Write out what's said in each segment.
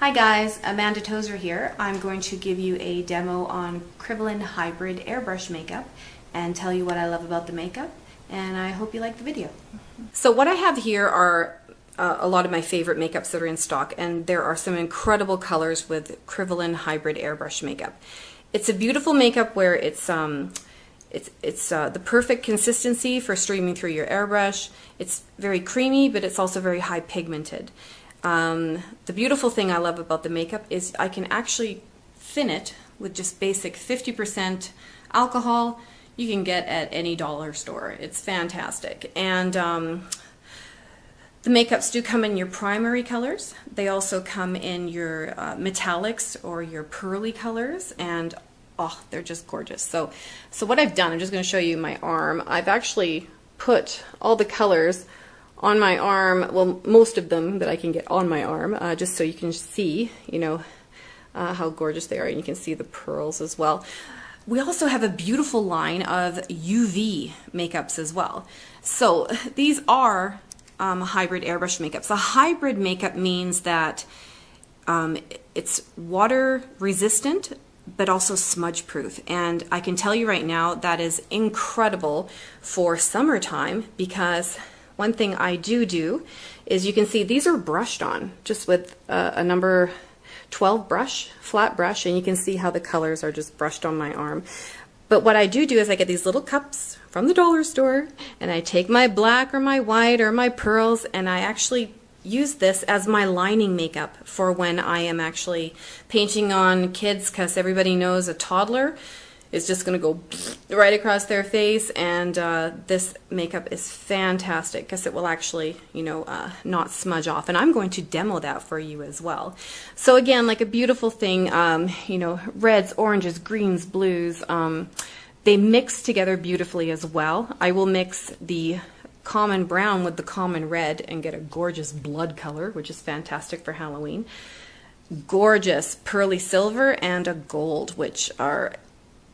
Hi guys, Amanda Tozser here. I'm going to give you a demo on Kryvaline Hybrid Airbrush makeup and tell you what I love about the makeup, and I hope you like the video. So what I have here are a lot of my favorite makeups that are in stock, and there are some incredible colors with Kryvaline Hybrid Airbrush makeup. It's a beautiful makeup where it's the perfect consistency for streaming through your airbrush. It's very creamy, but it's also very high pigmented. The beautiful thing I love about the makeup is I can actually thin it with just basic 50% alcohol you can get at any dollar store. It's fantastic. And the makeups do come in your primary colors. They also come in your metallics or your pearly colors, and oh, they're just gorgeous. So what I've done, I'm just going to show you my arm. I've actually put all the colors on my arm, well, most of them that I can get on my arm, just so you can see, you know, how gorgeous they are, and you can see the pearls as well. We also have a beautiful line of UV makeups as well. So these are hybrid airbrush makeups. A hybrid makeup means that it's water resistant but also smudge proof, and I can tell you right now that is incredible for summertime, because one thing I do is, you can see these are brushed on just with a number 12 brush, flat brush, and you can see how the colors are just brushed on my arm. But what I do is I get these little cups from the dollar store, and I take my black or my white or my pearls, and I actually use this as my lining makeup for when I am actually painting on kids, because everybody knows a toddler is just going to go right across their face, and this makeup is fantastic because it will actually, you know, not smudge off, and I'm going to demo that for you as well. So again, like a beautiful thing, you know, reds, oranges, greens, blues, they mix together beautifully as well. I will mix the common brown with the common red and get a gorgeous blood color, which is fantastic for Halloween. Gorgeous pearly silver and a gold, which are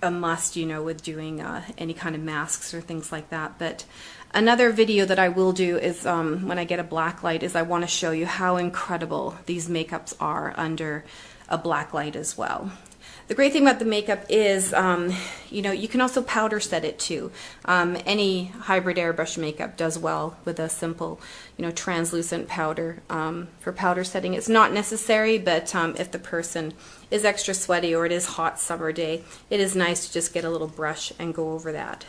a must, you know, with doing any kind of masks or things like that. But another video that I will do is when I get a black light, is I want to show you how incredible these makeups are under a black light as well. The great thing about the makeup is, you know, you can also powder set it too. Any hybrid airbrush makeup does well with a simple, you know, translucent powder for powder setting. It's not necessary, but if the person is extra sweaty or it is hot summer day, it is nice to just get a little brush and go over that.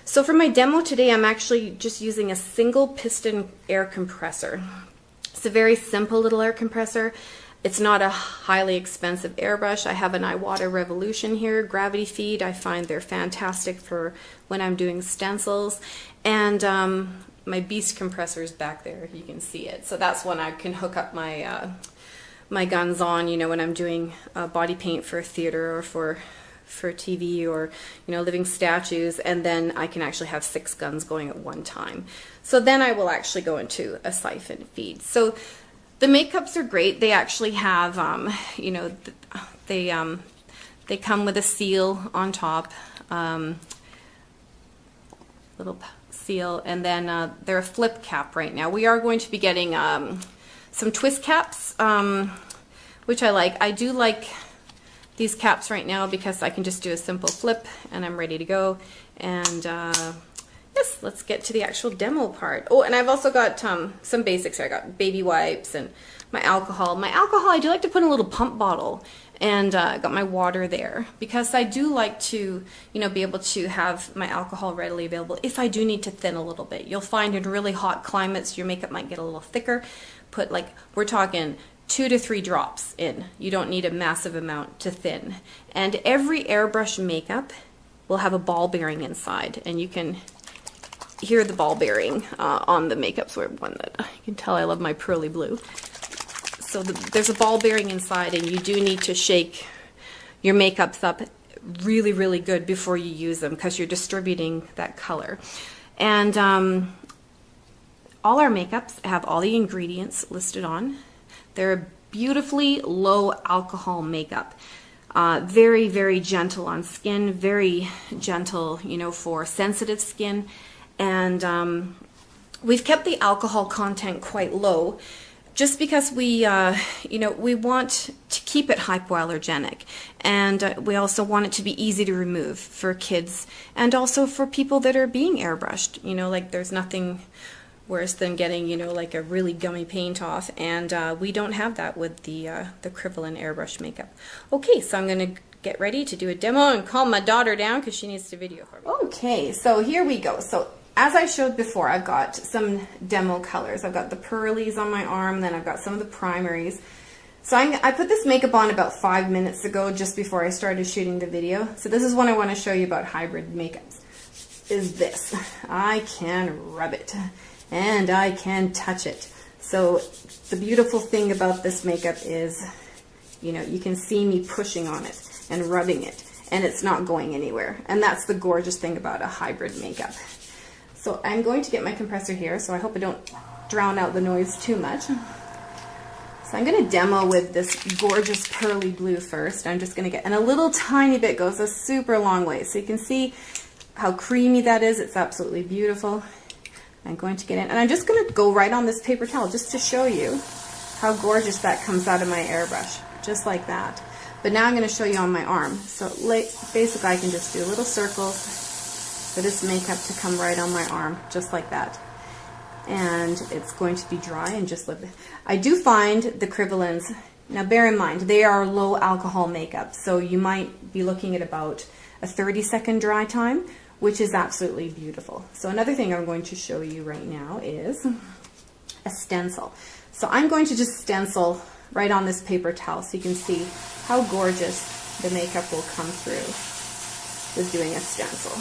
So for my demo today, I'm actually just using a single piston air compressor. It's a very simple little air compressor. It's not a highly expensive airbrush. I have an Iwata Revolution here, gravity feed. I find they're fantastic for when I'm doing stencils. And my Beast compressor is back there, if you can see it. So that's when I can hook up my my guns on, you know, when I'm doing body paint for theater or for TV, or, you know, living statues, and then I can actually have 6 guns going at one time. So then I will actually go into a siphon feed. So the makeups are great. They actually have, you know, they come with a seal on top, little seal, and then they're a flip cap right now. We are going to be getting some twist caps, which I like. I do like these caps right now because I can just do a simple flip and I'm ready to go. And yes, let's get to the actual demo part. Oh, and I've also got some basics here. I got baby wipes and my alcohol. My alcohol, I do like to put in a little pump bottle, and got my water there because I do like to, you know, be able to have my alcohol readily available if I do need to thin a little bit. You'll find in really hot climates your makeup might get a little thicker. Put, like, we're talking 2 to 3 drops in. You don't need a massive amount to thin. And every airbrush makeup will have a ball bearing inside, and you can hear the ball bearing on the makeup. So one that you can tell I love my pearly blue. So there's a ball bearing inside, and you do need to shake your makeups up really, really good before you use them because you're distributing that color. And all our makeups have all the ingredients listed on. They're a beautifully low alcohol makeup. Very, very gentle on skin, very gentle, you know, for sensitive skin. And we've kept the alcohol content quite low just because we, we want to keep it hypoallergenic, and we also want it to be easy to remove for kids and also for people that are being airbrushed. Like there's nothing worse than getting, like a really gummy paint off, and we don't have that with the Kryvaline airbrush makeup. Okay, so I'm going to get ready to do a demo and calm my daughter down because she needs to video for me. Okay, so here we go. So as I showed before, I've got some demo colors. I've got the pearlies on my arm, then I've got some of the primaries. So I put this makeup on about 5 minutes ago, just before I started shooting the video. So this is what I want to show you about hybrid makeups, is this. I can rub it, and I can touch it. So the beautiful thing about this makeup is, you can see me pushing on it and rubbing it, and it's not going anywhere. And that's the gorgeous thing about a hybrid makeup. So I'm going to get my compressor here, so I hope I don't drown out the noise too much. So I'm going to demo with this gorgeous pearly blue first. I'm just going to get, and a little tiny bit goes a super long way. So you can see how creamy that is. It's absolutely beautiful. I'm going to get in, and I'm just going to go right on this paper towel just to show you how gorgeous that comes out of my airbrush, just like that. But now I'm going to show you on my arm. So basically I can just do little circles for this makeup to come right on my arm, just like that. And it's going to be dry and just live. I do find the Kryvalines, now bear in mind, they are low alcohol makeup, so you might be looking at about a 30-second dry time, which is absolutely beautiful. So another thing I'm going to show you right now is a stencil. So I'm going to just stencil right on this paper towel so you can see how gorgeous the makeup will come through with doing a stencil.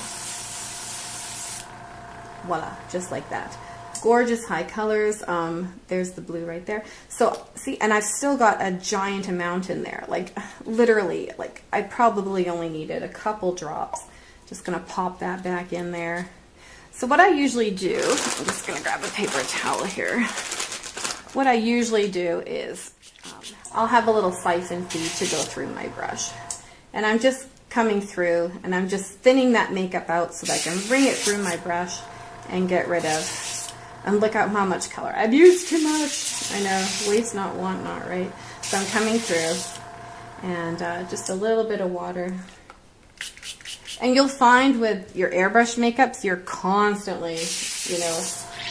Voila, just like that. Gorgeous high colors. There's the blue right there. So see, and I've still got a giant amount in there. Like literally, like I probably only needed a couple drops. Just gonna pop that back in there. So what I usually do, I'm just gonna grab a paper towel here. What I usually do is I'll have a little siphon feed to go through my brush. And I'm just coming through and I'm just thinning that makeup out so that I can bring it through my brush and get rid of. And look at how much color. I've used too much. I know, waste not, want not, right? So I'm coming through and just a little bit of water. And you'll find with your airbrush makeups, you're constantly,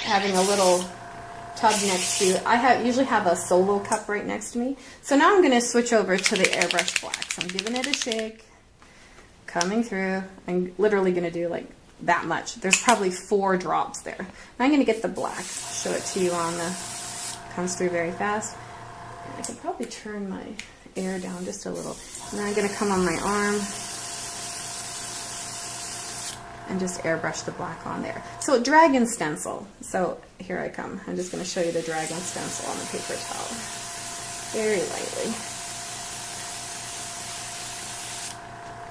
having a little tub next to you. I usually have a solo cup right next to me. So now I'm going to switch over to the airbrush black. So I'm giving it a shake, coming through. I'm literally going to do like that much. There's probably 4 drops there. And I'm going to get the black. Show it to you on the, comes through very fast. And I can probably turn my air down just a little. And then I'm going to come on my arm and just airbrush the black on there. So dragon stencil. So here I come. I'm just going to show you the dragon stencil on the paper towel. Very lightly.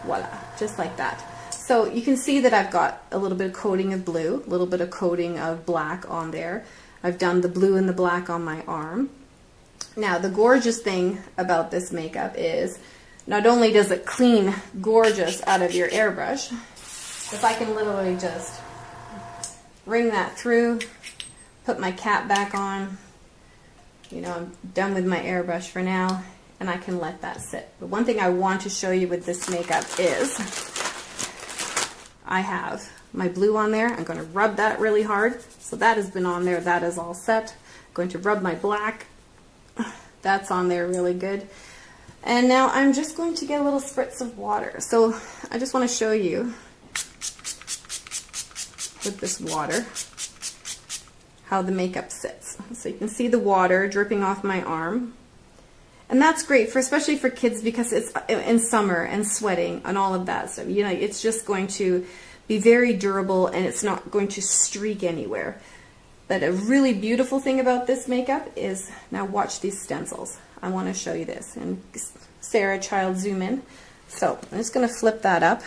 Voila, just like that. So you can see that I've got a little bit of coating of blue, a little bit of coating of black on there. I've done the blue and the black on my arm. Now the gorgeous thing about this makeup is not only does it clean gorgeous out of your airbrush, if I can literally just wring that through, put my cap back on, I'm done with my airbrush for now, and I can let that sit. But one thing I want to show you with this makeup is I have my blue on there. I'm going to rub that really hard. So that has been on there. That is all set. I'm going to rub my black. That's on there really good. And now I'm just going to get a little spritz of water. So I just want to show you with this water how the makeup sits. So you can see the water dripping off my arm. And that's great for, especially for kids, because it's in summer and sweating and all of that stuff. It's just going to be very durable and it's not going to streak anywhere. But a really beautiful thing about this makeup is, now watch these stencils. I want to show you this. And Sarah, child, zoom in. So I'm just going to flip that up.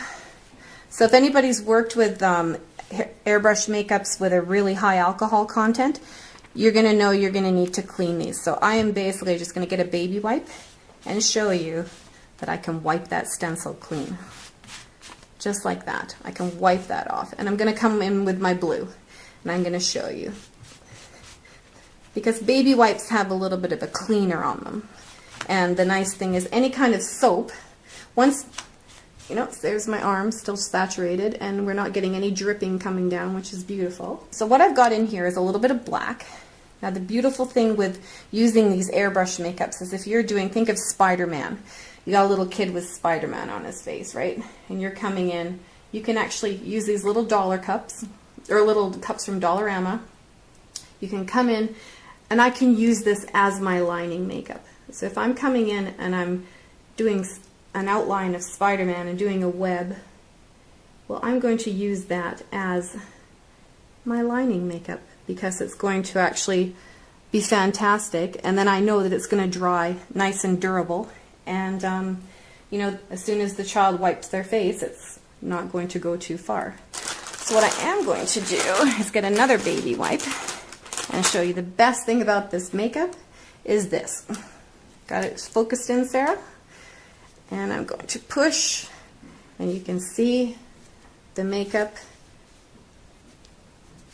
So if anybody's worked with airbrush makeups with a really high alcohol content, you're going to know you're going to need to clean these. So I am basically just going to get a baby wipe and show you that I can wipe that stencil clean. Just like that. I can wipe that off. And I'm going to come in with my blue and I'm going to show you. because baby wipes have a little bit of a cleaner on them. And the nice thing is any kind of soap, once, you know, there's my arm still saturated and we're not getting any dripping coming down, which is beautiful. So what I've got in here is a little bit of black. Now the beautiful thing with using these airbrush makeups is if you're doing, think of Spider-Man. You got a little kid with Spider-Man on his face, right? And you're coming in, you can actually use these little dollar cups, or little cups from Dollarama. You can come in and I can use this as my lining makeup. So if I'm coming in and I'm doing an outline of Spider-Man and doing a web, well, I'm going to use that as my lining makeup because it's going to actually be fantastic, and then I know that it's going to dry nice and durable, and you know, as soon as the child wipes their face, it's not going to go too far. So what I am going to do is get another baby wipe and show you the best thing about this makeup is this. Got it focused in, Sarah? And I'm going to push, and you can see the makeup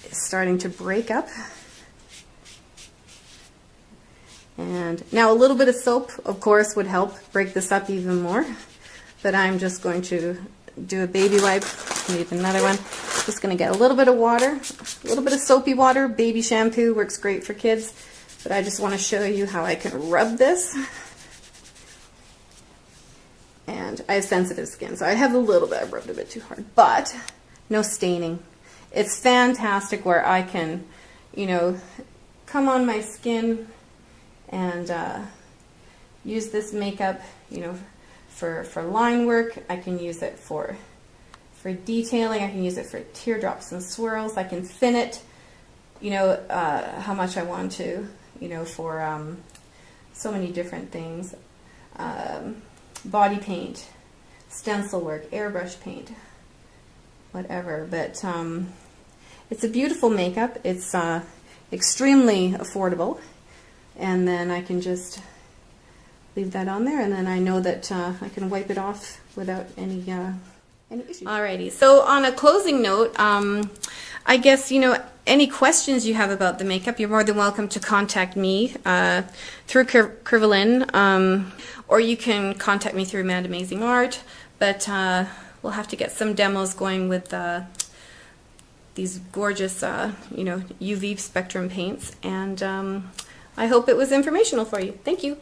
is starting to break up. And now a little bit of soap, of course, would help break this up even more. But I'm just going to do a baby wipe. Need another one. Just going to get a little bit of water, a little bit of soapy water. Baby shampoo works great for kids. But I just want to show you how I can rub this. And I have sensitive skin, so I have a little bit, I rubbed a bit too hard, but no staining. It's fantastic where I can, you know, come on my skin and use this makeup, you know, for line work. I can use it for detailing. I can use it for teardrops and swirls. I can thin it, you know, how much I want to, you know, for so many different things. Body paint, stencil work, airbrush paint, whatever. But it's a beautiful makeup. It's extremely affordable, and then I can just leave that on there, and then I know that I can wipe it off without any issues. Alrighty. So on a closing note, I guess, you know, any questions you have about the makeup, you're more than welcome to contact me through Kryvaline, or you can contact me through Mad Amazing Art, but we'll have to get some demos going with these gorgeous, you know, UV spectrum paints, and I hope it was informational for you. Thank you.